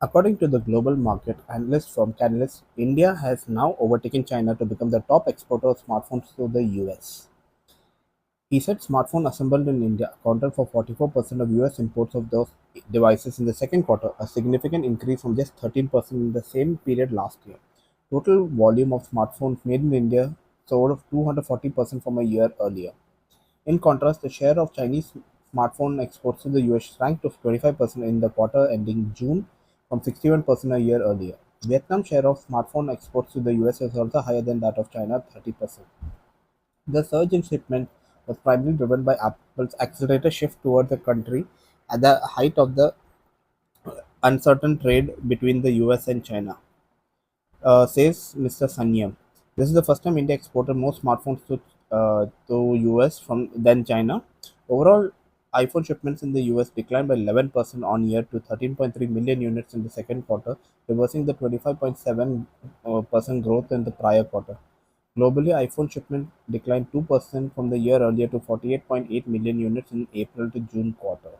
According to the global market analyst from Canalys, India has now overtaken China to become the top exporter of smartphones to the US. He said smartphones assembled in India accounted for 44% of US imports of those devices in the second quarter, a significant increase from just 13% in the same period last year. Total volume of smartphones made in India soared 240% from a year earlier. In contrast, the share of Chinese smartphone exports to the US shrank to 25% in the quarter ending June from 61% a year earlier. Vietnam's share of smartphone exports to the US is also higher than that of China, 30%. The surge in shipment was primarily driven by Apple's accelerated shift toward the country at the height of the uncertain trade between the US and China, says Mr. Sanyam. This is the first time India exported more smartphones to US from than China. Overall, iPhone shipments in the US declined by 11% on year to 13.3 million units in the second quarter, reversing the 25.7% growth in the prior quarter. Globally, iPhone shipments declined 2% from the year earlier to 48.8 million units in April to June quarter.